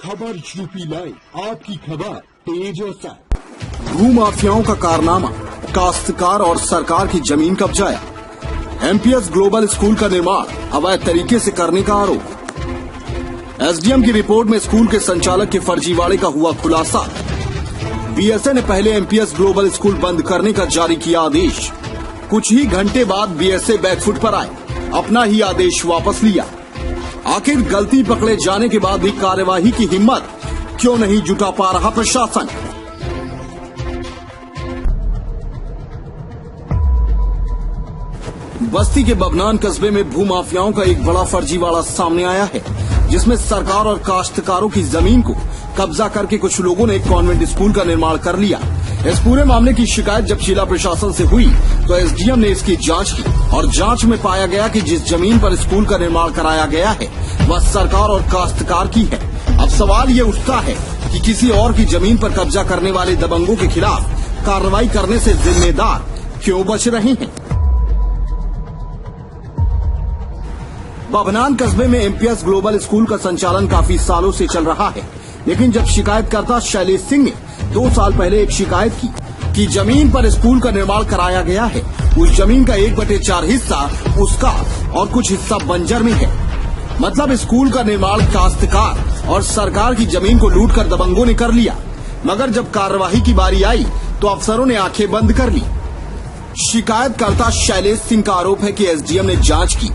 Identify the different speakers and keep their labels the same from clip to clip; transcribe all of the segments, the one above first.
Speaker 1: खबर UP live, आपकी खबर तेज और सच।
Speaker 2: भूमाफियाओं का कारनामा, काश्तकार और सरकार की जमीन कब्जाया। एमपीएस ग्लोबल स्कूल का निर्माण अवैध तरीके से करने का आरोप। एसडीएम की रिपोर्ट में स्कूल के संचालक के फर्जीवाड़े का हुआ खुलासा। बीएसए ने पहले एमपीएस ग्लोबल स्कूल बंद करने का जारी किया आदेश। कुछ ही घंटे बाद बीएसए बैकफुट पर आए, अपना ही आदेश वापस लिया। आखिर गलती पकड़े जाने के बाद भी कार्यवाही की हिम्मत क्यों नहीं जुटा पा रहा प्रशासन? बस्ती के बबनान कस्बे में भूमाफियाओं का एक बड़ा फर्जीवाड़ा सामने आया है, जिसमें सरकार और काश्तकारों की जमीन को कब्जा करके कुछ लोगों ने एक कॉन्वेंट स्कूल का निर्माण कर लिया। इस पूरे मामले की शिकायत जब जिला प्रशासन से हुई तो एसडीएम ने इसकी जांच की और जांच में पाया गया कि जिस जमीन पर स्कूल का निर्माण कराया गया है वह सरकार और काश्तकार की है। अब सवाल ये उठता है कि किसी और की जमीन पर कब्जा करने वाले दबंगों के खिलाफ कार्रवाई करने से जिम्मेदार क्यों बच रहे हैं? बबनान कस्बे में एमपीएस ग्लोबल स्कूल का संचालन काफी सालों से चल रहा है, लेकिन जब शिकायतकर्ता शैलेश सिंह ने 2 साल पहले एक शिकायत की कि जमीन पर स्कूल का निर्माण कराया गया है, उस जमीन का 1/4 हिस्सा उसका और कुछ हिस्सा बंजर में है। मतलब स्कूल का निर्माण काश्तकार और सरकार की जमीन को लूटकर दबंगों ने कर लिया। मगर जब कार्यवाही की बारी आई तो अफसरों ने आंखें बंद कर ली। शिकायतकर्ता शैलेश सिंह का आरोप है कि एसडीएम ने जांच की,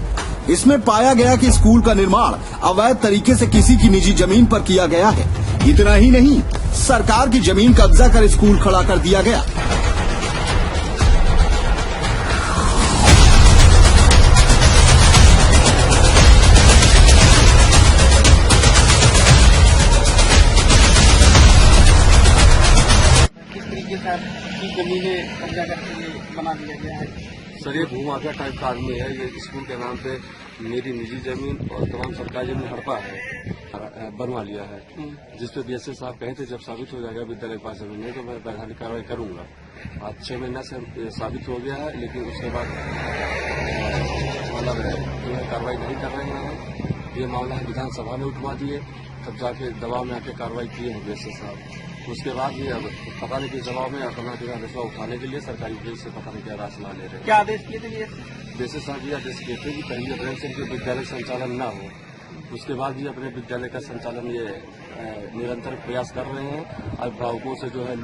Speaker 2: इसमें पाया गया कि स्कूल का निर्माण अवैध तरीके से किसी की निजी जमीन पर किया गया है। इतना ही नहीं, सरकार की जमीन कब्जा कर स्कूल खड़ा कर दिया गया।
Speaker 3: किस तरीके से आपकी जमीनें कब्जा करके बना दिया गया है?
Speaker 4: सर ये भूमाफिया टाइप का आदमी है। ये स्कूल के नाम पे मेरी निजी जमीन और तमाम सरकारी जमीन हड़पा है, बनवा लिया है, जिसपे बीएसए साहब कहे थे जब साबित हो जाएगा विद्यालय के पास जमीन नहीं तो मैं वैधानिक कार्रवाई करूंगा। आज 6 महीना से साबित हो गया है, लेकिन उसके बाद मतलब जो है कार्रवाई नहीं कर रहे हैं। ये मामला विधानसभा में उठवा दिए, तब जाके दबाव में आके कार्रवाई किए हैं बीएसए साहब। उसके बाद भी अब पता नहीं किस जवाब में अपना फैसला उठाने के लिए सरकारी जेल से पता नहीं क्या रास्ता ले रहे हैं।
Speaker 3: क्या आदेश दिए थे
Speaker 4: बीएसए साहब ये आदेश दिए थे कि पहली अप्रैल से जो विद्यालय संचालन न हो, उसके बाद भी अपने विद्यालय का संचालन ये निरंतर प्रयास कर रहे हैं। अभिभावकों से जो है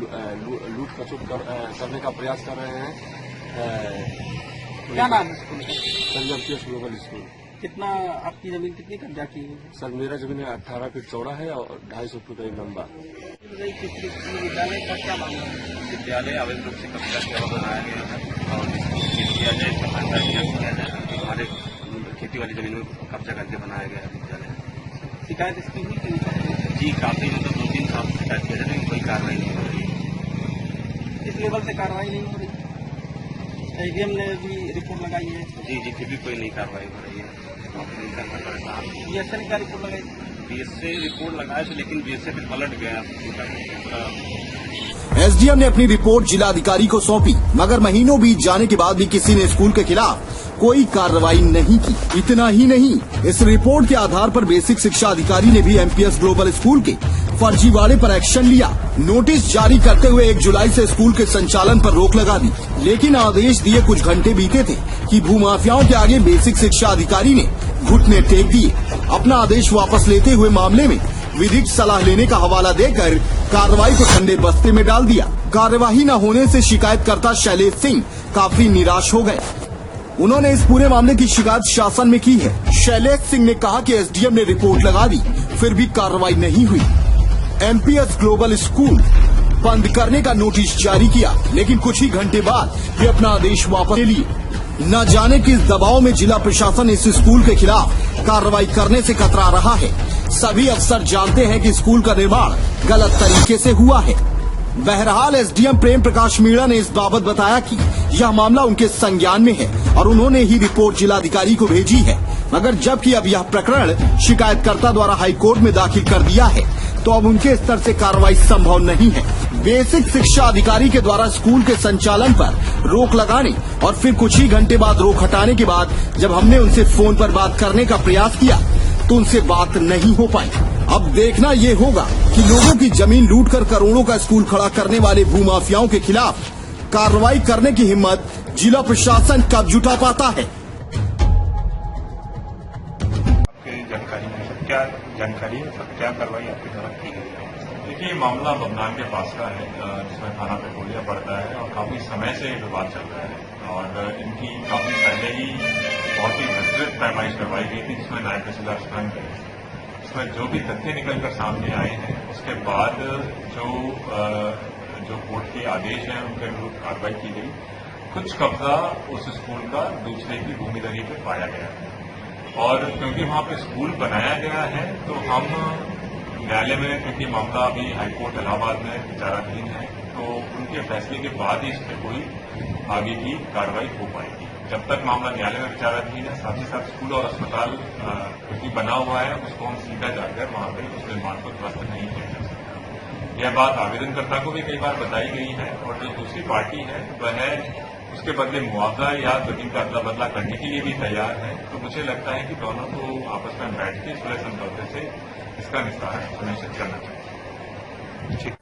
Speaker 4: लूट खसुट करने का प्रयास कर रहे हैं।
Speaker 3: क्या नाम है स्कूल का?
Speaker 4: Sir MPS global school.
Speaker 3: कितना आपकी जमीन कितनी कब्जा की है?
Speaker 4: सर मेरा जमीन 18 फीट चौड़ा है और 250 फीट लंबा।
Speaker 3: विद्यालय का क्या मामला है?
Speaker 5: विद्यालय अवैध रूप से कब्जा किया बनाया गया है और इसको सील किया जाए, इसका फैसला किया जाए। हमारे खेती वाली जमीन में कब्जा करके बनाया गया है विद्यालय।
Speaker 3: शिकायत इसकी हुई कि नहीं?
Speaker 5: जी काफी, मतलब 2-3 साल से शिकायत किया जाए, लेकिन कोई कार्रवाई नहीं हो रही।
Speaker 3: इस लेवल से कार्रवाई नहीं हो रही। एसडीएम ने भी रिपोर्ट लगाई है।
Speaker 5: जी फिर भी कोई नहीं कार्रवाई हो रही है।
Speaker 3: बीएसए ने क्या रिपोर्ट लगाई?
Speaker 5: बीएसए रिपोर्ट लगाए थे, लेकिन बीएसए फिर पलट गया।
Speaker 2: एसडीएम ने अपनी रिपोर्ट जिलाधिकारी को सौंपी, मगर महीनों बीत जाने के बाद भी किसी ने स्कूल के खिलाफ कोई कार्रवाई नहीं की। इतना ही नहीं, इस रिपोर्ट के आधार पर बेसिक शिक्षा अधिकारी ने भी एमपीएस ग्लोबल स्कूल के फर्जीवाड़े पर एक्शन लिया। नोटिस जारी करते हुए 1 जुलाई से स्कूल के संचालन पर रोक लगा दी। लेकिन आदेश दिए कुछ घंटे बीते थे कि भूमाफियाओं के आगे बेसिक शिक्षा अधिकारी ने घुटने टेक दिए। अपना आदेश वापस लेते हुए मामले में विधिक सलाह लेने का हवाला देकर कार्रवाई को ठंडे बस्ते में डाल दिया। कार्यवाही न होने से शिकायतकर्ता शैलेश सिंह काफी निराश हो गए। उन्होंने इस पूरे मामले की शिकायत शासन में की है। शैलेश सिंह ने कहा कि एसडीएम ने रिपोर्ट लगा दी, फिर भी कार्रवाई नहीं हुई। एमपीएस ग्लोबल स्कूल बंद करने का नोटिस जारी किया, लेकिन कुछ ही घंटे बाद वे अपना आदेश वापस ले लिए। न जाने किस दबाव में जिला प्रशासन इस स्कूल के खिलाफ कार्रवाई करने से कतरा रहा है। सभी अफसर जानते हैं कि स्कूल का निर्माण गलत तरीके से हुआ है। बहरहाल एसडीएम प्रेम प्रकाश मीणा ने इस बाबत बताया कि यह मामला उनके संज्ञान में है और उन्होंने ही रिपोर्ट जिलाधिकारी को भेजी है। मगर जबकि अब यह प्रकरण शिकायतकर्ता द्वारा हाईकोर्ट में दाखिल कर दिया है, तो अब उनके स्तर से कार्रवाई संभव नहीं है। बेसिक शिक्षा अधिकारी के द्वारा स्कूल के संचालन पर रोक लगाने और फिर कुछ ही घंटे बाद रोक हटाने के बाद जब हमने उनसे फोन पर बात करने का प्रयास किया तो उनसे बात नहीं हो पाई। अब देखना ये होगा कि लोगों की जमीन लूटकर करोड़ों का स्कूल खड़ा करने वाले भूमाफियाओं के खिलाफ कार्रवाई करने की हिम्मत जिला प्रशासन कब जुटा पाता है।
Speaker 6: आपकी जानकारी में सर क्या जानकारी है, सर क्या कार्रवाई आपकी द्वारा की गई है?
Speaker 7: देखिए, मामला बमनान के पास का है, जिसमें थाना पेट्रोलिया पड़ता है और काफी समय से विवाद चल रहा है और इनकी काफी पहले ही बहुत ही विस्तृत पैमाइश करवाई गई थी, जिसमें नायब तहसीलदार स्वयं थे। इसमें जो भी तथ्य निकलकर सामने आए हैं उसके बाद जो कोर्ट के आदेश हैं उनके अनुरूप कार्रवाई की गई। कुछ कब्जा उस स्कूल का दूसरे की भूमिधरी पे पाया गया है और क्योंकि वहां पे स्कूल बनाया गया है तो हम न्यायालय में, क्योंकि मामला अभी हाईकोर्ट इलाहाबाद में विचाराधीन है, तो उनके फैसले के बाद ही इस पर कोई आगे की कार्रवाई हो पाएगी। जब तक मामला न्यायालय में विचाराधीन है, साथ ही साथ स्कूल और अस्पताल क्योंकि बना हुआ है उसको हम सीधा जाकर वहां पर उस निर्माण को ध्वस्त नहीं किया जा सकता। यह बात आवेदनकर्ता को भी कई बार बताई गई है और जो दूसरी पार्टी है वह उसके बदले मुआवजा या जमीन का अदला बदला करने के लिए भी तैयार है। तो मुझे लगता है कि दोनों को आपस में बैठ के सुलह समझौते से इसका निस्तारण सुनिश्चित करना चाहिए।